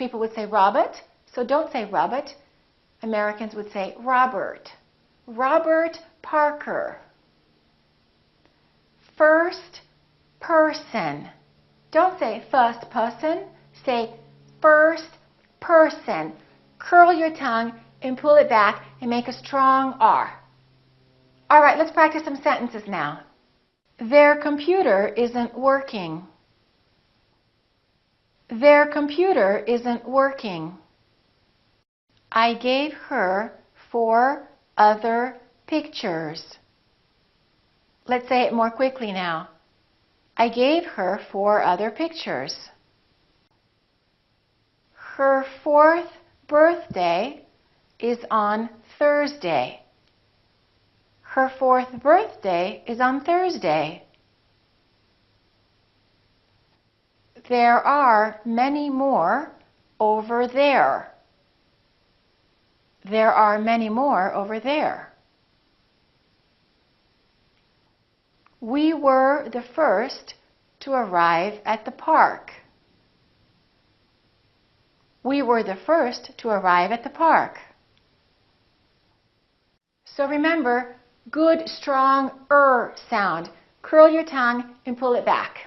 people would say Robert, so don't say Robert. Americans would say Robert. Robert Parker. First person. Don't say first person, say first person. Curl your tongue and pull it back and make a strong R. All right, let's practice some sentences now. Their computer isn't working. Their computer isn't working. I gave her 4 other pictures. Let's say it more quickly now. I gave her 4 other pictures. Her 4th birthday is on Thursday. Her 4th birthday is on Thursday. There are many more over there. There are many more over there. We were the first to arrive at the park. We were the first to arrive at the park. So remember, good, strong sound. Curl your tongue and pull it back.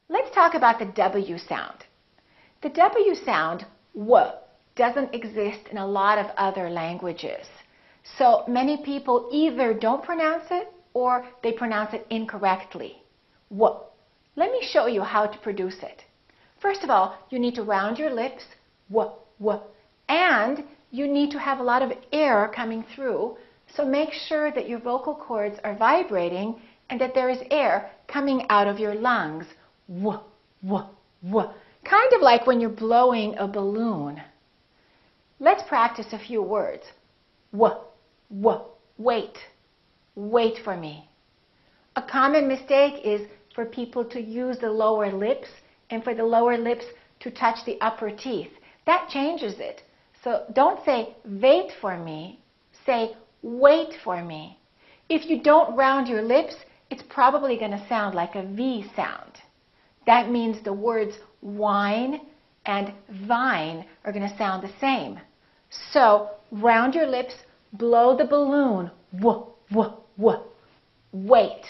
Let's talk about the W sound. The W sound, W, doesn't exist in a lot of other languages. So many people either don't pronounce it or they pronounce it incorrectly. W. Let me show you how to produce it. First of all, you need to round your lips, W, W, and you need to have a lot of air coming through. So make sure that your vocal cords are vibrating and that there is air coming out of your lungs. W, W, W. Kind of like when you're blowing a balloon. Let's practice a few words. W, W, wait. Wait for me. A common mistake is for people to use the lower lips and for the lower lips to touch the upper teeth. That changes it. So don't say wait for me, say wait for me. If you don't round your lips, it's probably going to sound like a V sound. That means the words wine and vine are going to sound the same. So round your lips, blow the balloon, w, w, w. Wait.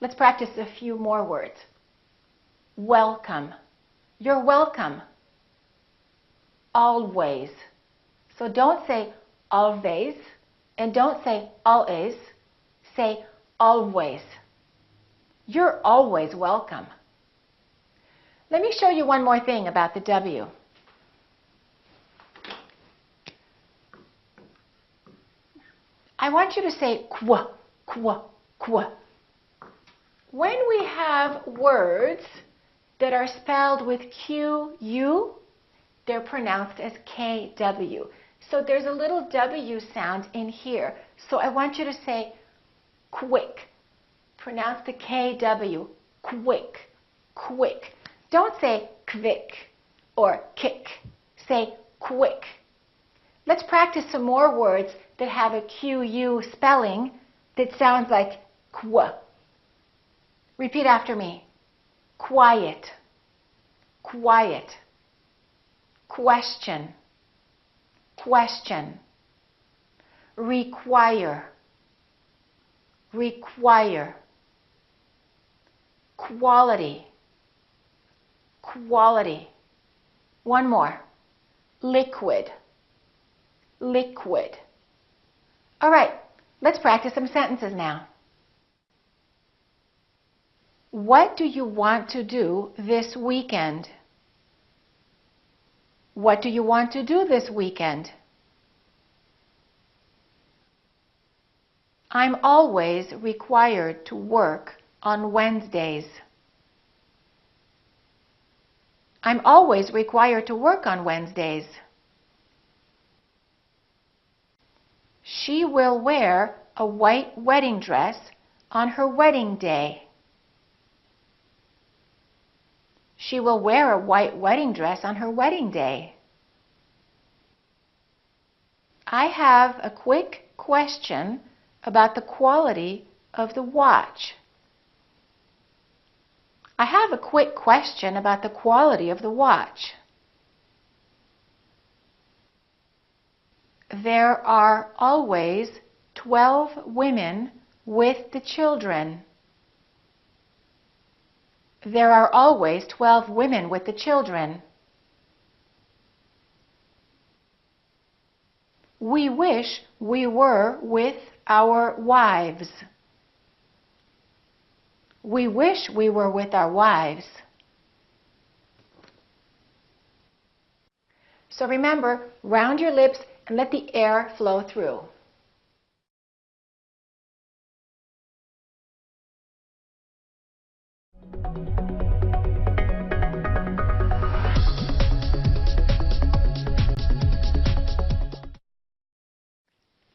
Let's practice a few more words. Welcome. You're welcome. Always. So don't say always and don't say always. Say always. You're always welcome. Let me show you one more thing about the W. I want you to say kwa, kwa, kwa. When we have words that are spelled with Q-U, they're pronounced as KW. So there's a little W sound in here. So I want you to say quick. Pronounce the KW. Quick, quick. Don't say quick or kick. Say quick. Let's practice some more words that have a Q-U spelling that sounds like kwa. Repeat after me. Quiet, quiet. Question, question. Require, require. Quality, quality. One more. Liquid, liquid. All right, let's practice some sentences now. What do you want to do this weekend? What do you want to do this weekend? I'm always required to work on Wednesdays. I'm always required to work on Wednesdays. She will wear a white wedding dress on her wedding day. She will wear a white wedding dress on her wedding day. I have a quick question about the quality of the watch. I have a quick question about the quality of the watch. There are always 12 women with the children. There are always 12 women with the children. We wish we were with our wives. We wish we were with our wives. So remember, round your lips and let the air flow through.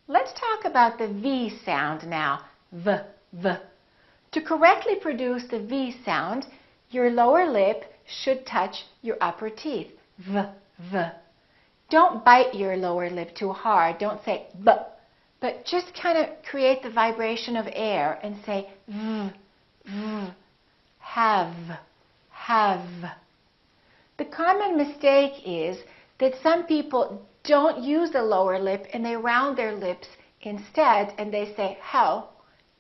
Let's talk about the V sound now. V, V. To correctly produce the V sound, your lower lip should touch your upper teeth. V, V. Don't bite your lower lip too hard. Don't say B, but just kind of create the vibration of air and say V, V. Have, have. The common mistake is that some people don't use the lower lip and they round their lips instead and they say how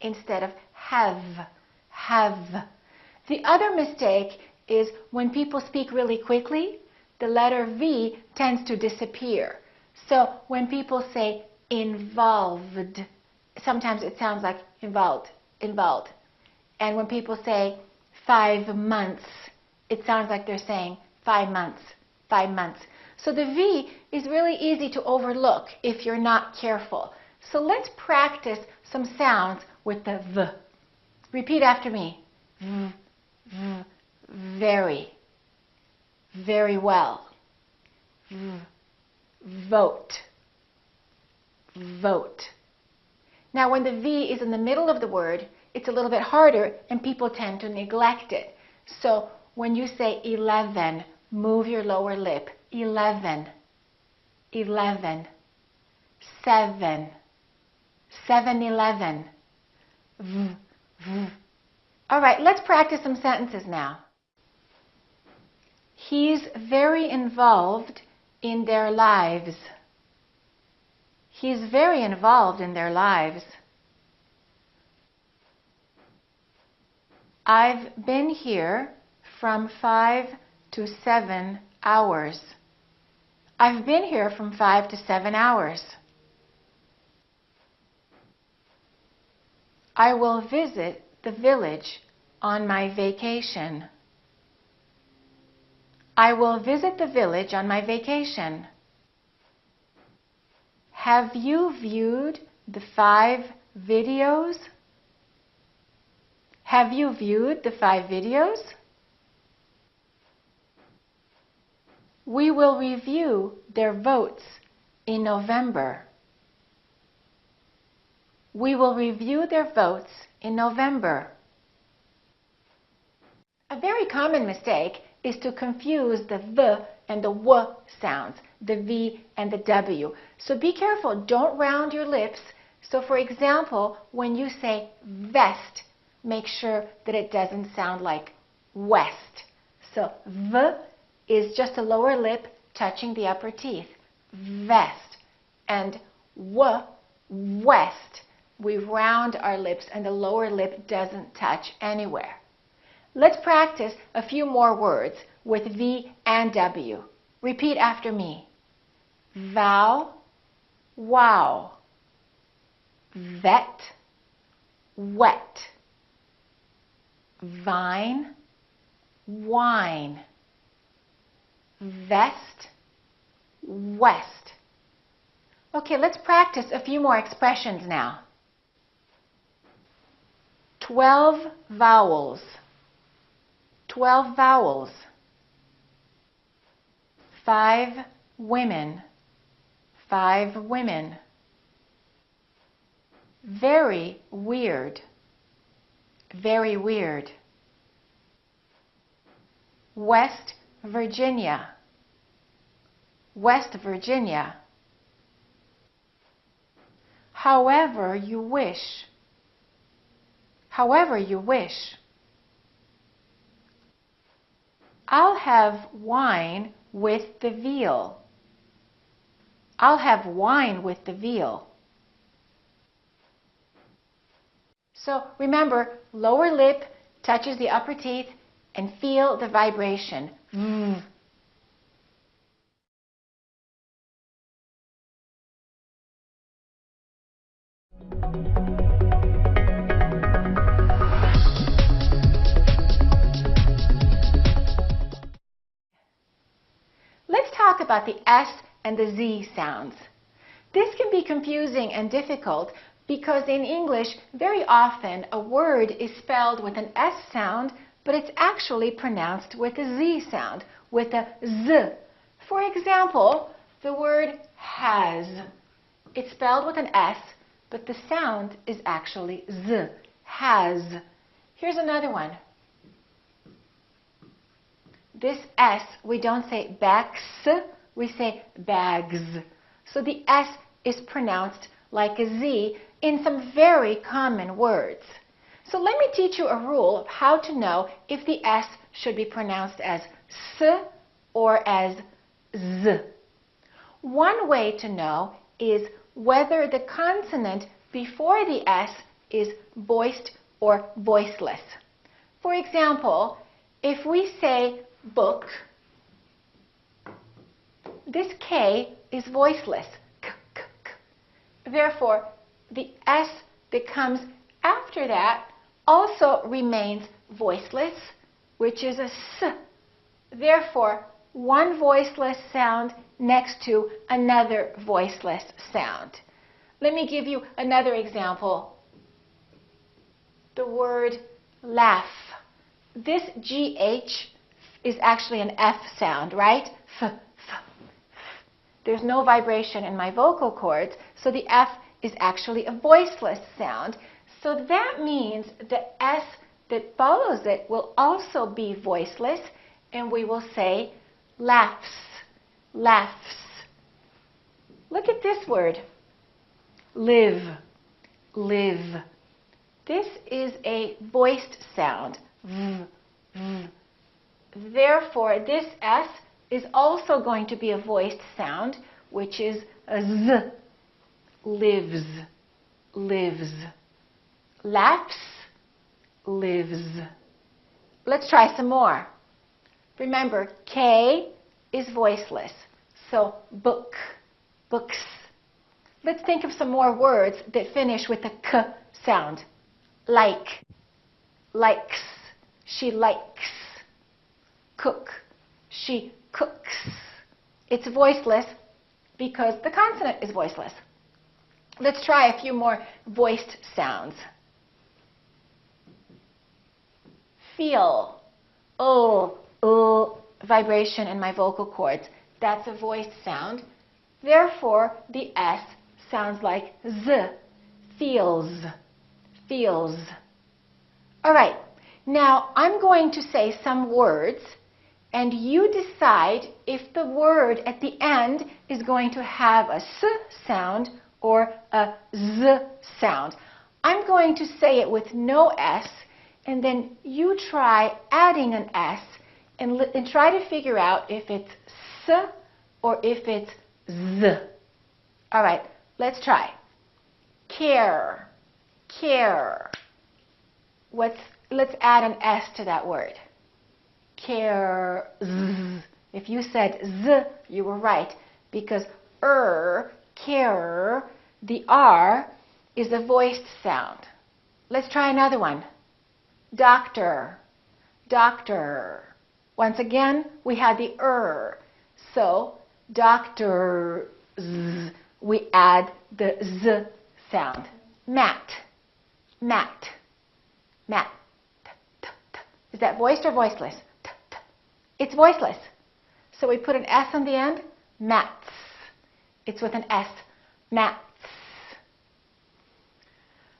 instead of have, have. The other mistake is when people speak really quickly, the letter V tends to disappear. So when people say involved, sometimes it sounds like involved, involved. And when people say 5 months, it sounds like they're saying 5 months, 5 months. So the V is really easy to overlook if you're not careful. So let's practice some sounds with the V. Repeat after me. V, V, very, very well. V, vote, vote. Now when the V is in the middle of the word, it's a little bit harder and people tend to neglect it. So when you say 11, move your lower lip. 11, 11, 7, 7-Eleven, V, V. All right, let's practice some sentences now. He's very involved in their lives. He's very involved in their lives. I've been here from 5 to 7 hours. I've been here from 5 to 7 hours. I will visit the village on my vacation. I will visit the village on my vacation. Have you viewed the 5 videos? Have you viewed the 5 videos? We will review their votes in November. We will review their votes in November. A very common mistake is to confuse the V and the W sounds, the V and the W. So be careful, don't round your lips. So for example, when you say vest, make sure that it doesn't sound like west. So V is just a lower lip touching the upper teeth. Vest. And W, west. We round our lips and the lower lip doesn't touch anywhere. Let's practice a few more words with V and W. Repeat after me. Vow, wow. Vet, wet. Vine, wine. Vest, west. Okay, let's practice a few more expressions now. 12 vowels. 12 vowels. 5 women. 5 women. Very weird. Very weird. West Virginia. West Virginia. However you wish. However you wish. I'll have wine with the veal. I'll have wine with the veal. So remember, lower lip touches the upper teeth and feel the vibration. Let's talk about the S and the Z sounds. This can be confusing and difficult because in English, very often a word is spelled with an S sound, but it's actually pronounced with a Z sound, with a Z. For example, the word has. It's spelled with an S, but the sound is actually Z. Has. Here's another one. This S, we don't say backs, we say bags. So the S is pronounced like a Z in some very common words. So let me teach you a rule of how to know if the S should be pronounced as S or as Z. One way to know is whether the consonant before the S is voiced or voiceless. For example, if we say book, this K is voiceless. K, k, k. Therefore, the S that comes after that also remains voiceless, which is a S. Therefore, one voiceless sound next to another voiceless sound. Let me give you another example. The word laugh. This GH is actually an F sound, right? F, f, f. There's no vibration in my vocal cords, so the F is actually a voiceless sound. So that means the S that follows it will also be voiceless, and we will say laughs, laughs. Look at this word, live, live. This is a voiced sound, v, v. Therefore, this S is also going to be a voiced sound, which is a Z. Lives, lives. Laughs, lives. Let's try some more. Remember, K is voiceless, so book, books. Let's think of some more words that finish with a K sound. Like, likes, she likes. Cook, she cooks. It's voiceless because the consonant is voiceless. Let's try a few more voiced sounds. Feel, vibration in my vocal cords. That's a voiced sound. Therefore, the S sounds like Z, feels, feels. All right, now I'm going to say some words, and you decide if the word at the end is going to have a S sound or a Z sound. I'm going to say it with no S, and then you try adding an S and try to figure out if it's S or if it's Z. All right, let's try. Care, care. Let's add an S to that word. Care, Z. If you said Z, you were right, because care, the R is a voiced sound. Let's try another one. Doctor, doctor. Once again, we had the so doctor, Z, we add the Z sound. Mat, mat, mat. Is that voiced or voiceless? It's voiceless. So we put an S on the end, mats. It's with an S, mats.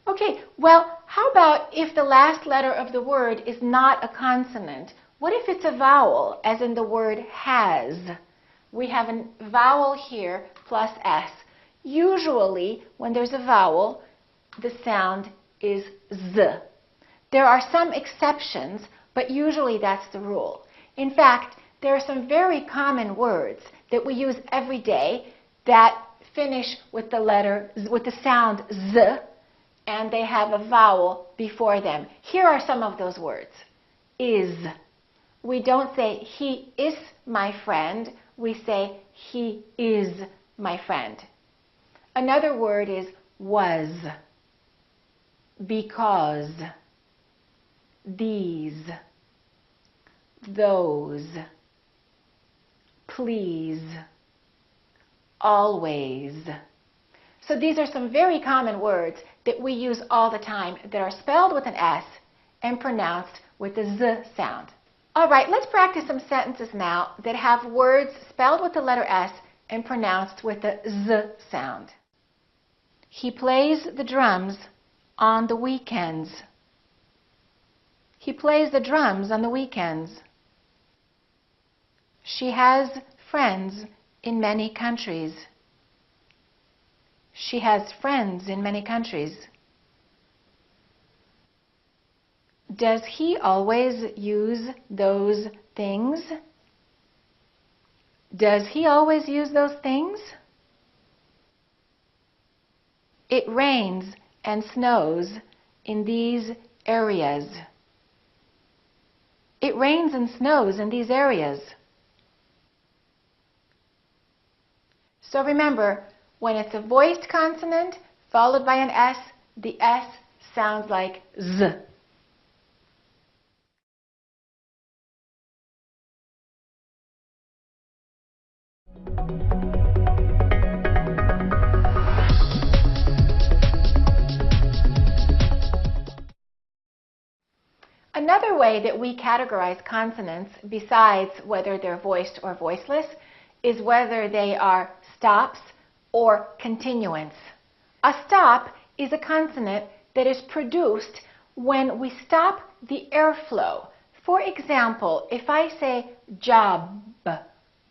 Okay, well, how about if the last letter of the word is not a consonant? What if it's a vowel, as in the word has? We have a vowel here plus S. Usually, when there's a vowel, the sound is Z. There are some exceptions, but usually that's the rule. In fact, there are some very common words that we use every day that finish with the sound Z, and they have a vowel before them. Here are some of those words. Is. We don't say he is my friend. We say he is my friend. Another word is was, because, these, those, please, always. So these are some very common words that we use all the time that are spelled with an S and pronounced with the Z sound. All right, let's practice some sentences now that have words spelled with the letter S and pronounced with the Z sound. He plays the drums on the weekends. He plays the drums on the weekends. She has friends in many countries. She has friends in many countries. Does he always use those things? Does he always use those things? It rains and snows in these areas. It rains and snows in these areas. So remember, when it's a voiced consonant followed by an S, the S sounds like Z. Another way that we categorize consonants, besides whether they're voiced or voiceless, is whether they are stops or continuants. A stop is a consonant that is produced when we stop the airflow. For example, if I say job,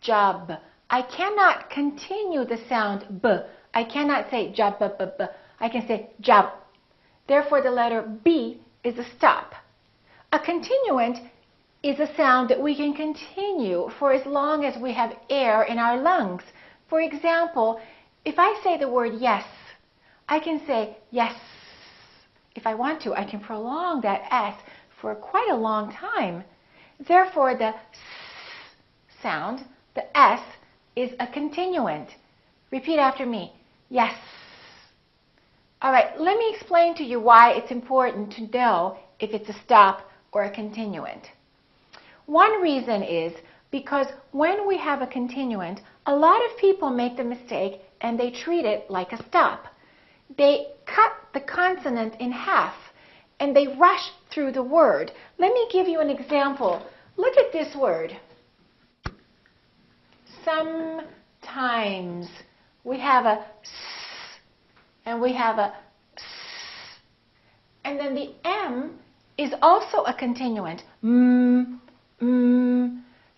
job, I cannot continue the sound B. I cannot say job, b, b, b. I can say job. Therefore, the letter B is a stop. A continuant is a sound that we can continue for as long as we have air in our lungs. For example, if I say the word yes, I can say yes. If I want to, I can prolong that S for quite a long time. Therefore, the S sound, the S, is a continuant. Repeat after me. Yes. All right, let me explain to you why it's important to know if it's a stop or a continuant. One reason is because when we have a continuant, a lot of people make the mistake and they treat it like a stop. They cut the consonant in half and they rush through the word. Let me give you an example. Look at this word. Sometimes. We have a S and we have a S. And then the M is also a continuant.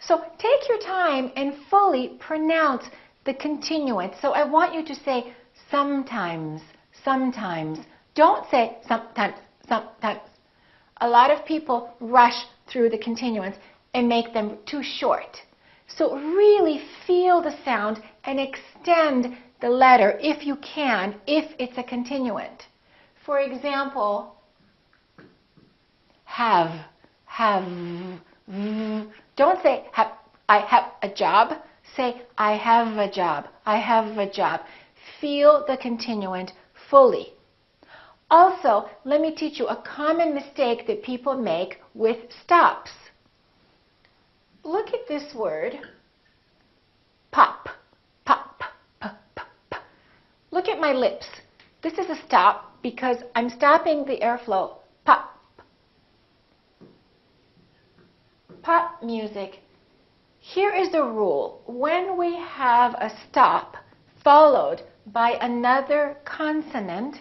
So take your time and fully pronounce the continuant. So I want you to say sometimes, sometimes. Don't say sometimes, sometimes. A lot of people rush through the continuants and make them too short. So really feel the sound and extend the letter if you can, if it's a continuant. For example, have. Don't say I have a job. Say I have a job. I have a job. Feel the continuant fully. Also, let me teach you a common mistake that people make with stops. Look at this word, pop, pop, pop, pop. Look at my lips. This is a stop because I'm stopping the airflow. Pop. Pop music. Here is the rule. When we have a stop followed by another consonant,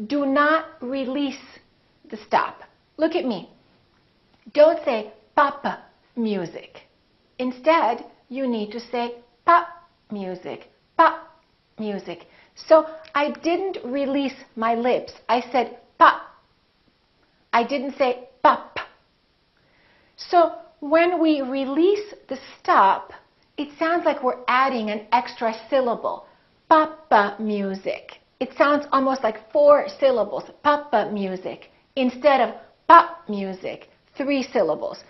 do not release the stop. Look at me. Don't say papa, music. Instead, you need to say pop music, pop music. So I didn't release my lips. I said pop. I didn't say pop. So when we release the stop, it sounds like we're adding an extra syllable. Papa music. It sounds almost like 4 syllables. Papa music. Instead of pop music, 3 syllables.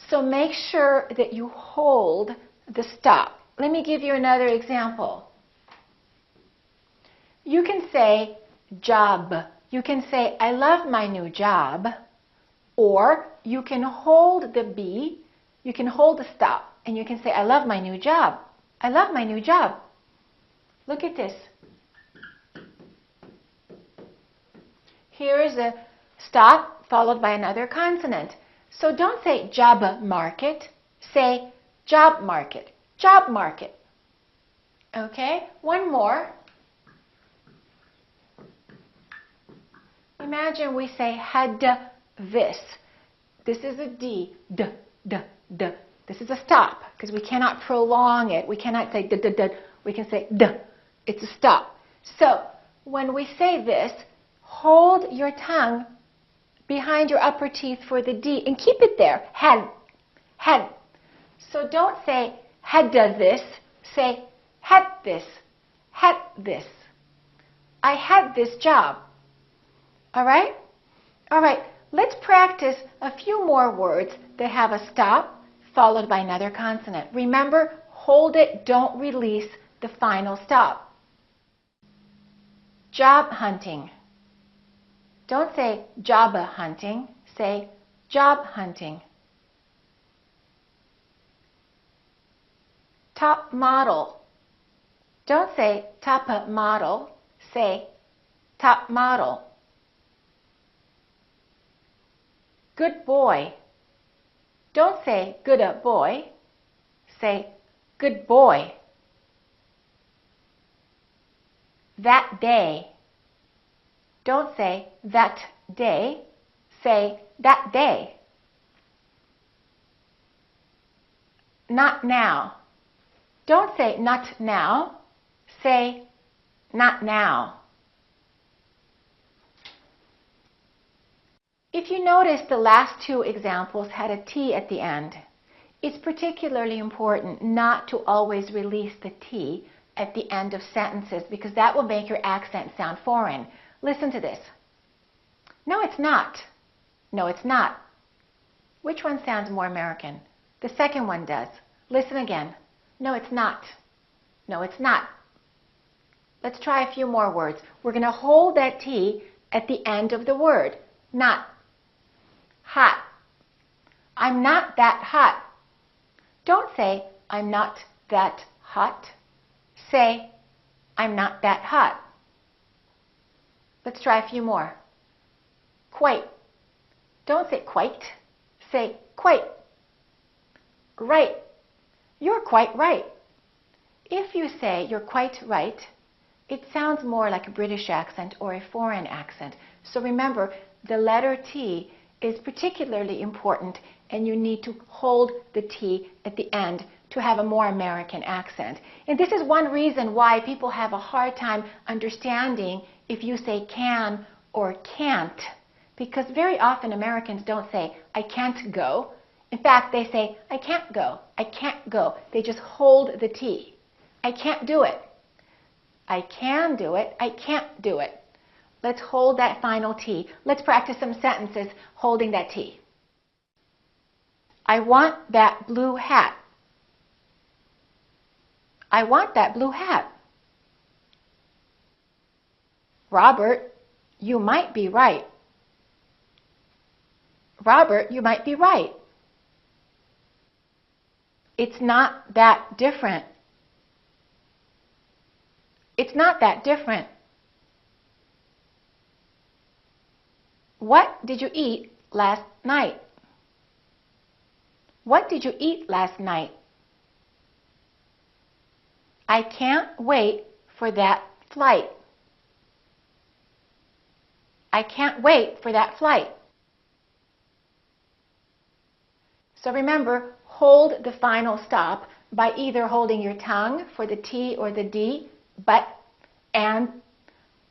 So make sure that you hold the stop. Let me give you another example. You can say job. You can say, I love my new job. Or you can hold the B, you can hold the stop, and you can say, I love my new job. I love my new job. Look at this. Here is a stop followed by another consonant. So don't say job market, say job market, job market. Okay, one more. Imagine we say had this. This is a D, d, d, d. This is a stop because we cannot prolong it. We cannot say d, d, d. We can say d. It's a stop. So when we say this, hold your tongue behind your upper teeth for the D and keep it there. Had, had. So don't say had this. Say had this, had this. I had this job. All right? All right. Let's practice a few more words that have a stop followed by another consonant. Remember, hold it, don't release the final stop. Job hunting. Don't say job hunting, say job hunting. Top model. Don't say top model, say top model. Good boy. Don't say good boy, say good boy. That day. Don't say that day, say that day. Not now. Don't say not now, say not now. If you notice, the last 2 examples had a T at the end. It's particularly important not to always release the T at the end of sentences because that will make your accent sound foreign. Listen to this. No, it's not. No, it's not. Which one sounds more American? The second one does. Listen again. No, it's not. No, it's not. Let's try a few more words. We're going to hold that T at the end of the word. Not. Hot. I'm not that hot. Don't say, I'm not that hot. Say, I'm not that hot. Let's try a few more. Quite. Don't say quite. Say quite. Right. You're quite right. If you say you're quite right, it sounds more like a British accent or a foreign accent. So remember, the letter T is particularly important and you need to hold the T at the end to have a more American accent. And this is one reason why people have a hard time understanding if you say can or can't, because very often Americans don't say, I can't go. In fact, they say, I can't go, I can't go. They just hold the T. I can't do it. I can do it, I can't do it. Let's hold that final T. Let's practice some sentences holding that T. I want that blue hat. I want that blue hat. Robert, you might be right. Robert, you might be right. It's not that different. It's not that different. What did you eat last night? What did you eat last night? I can't wait for that flight. I can't wait for that flight. So remember, hold the final stop by either holding your tongue for the T or the D, but, and,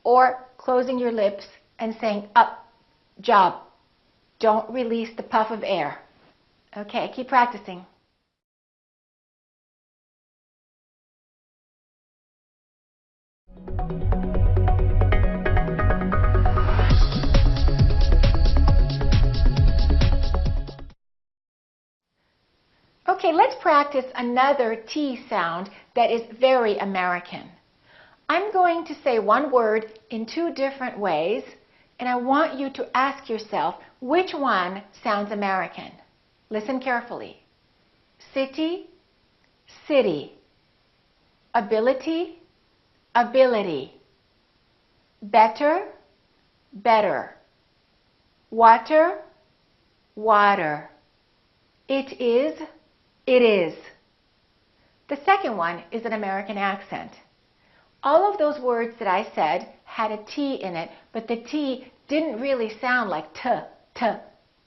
or closing your lips and saying up, job. Don't release the puff of air. Okay, keep practicing. Okay, let's practice another T sound that is very American. I'm going to say one word in two different ways, and I want you to ask yourself which one sounds American. Listen carefully. City, city. Ability, ability. Better, better. Water, water. It is, it is. The second one is an American accent. All of those words that I said had a T in it, but the T didn't really sound like T, T.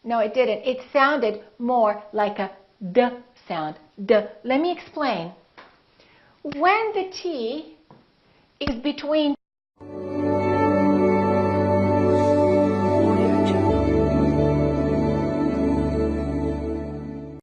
No, it didn't. It sounded more like a D sound, D. Let me explain. When the T is between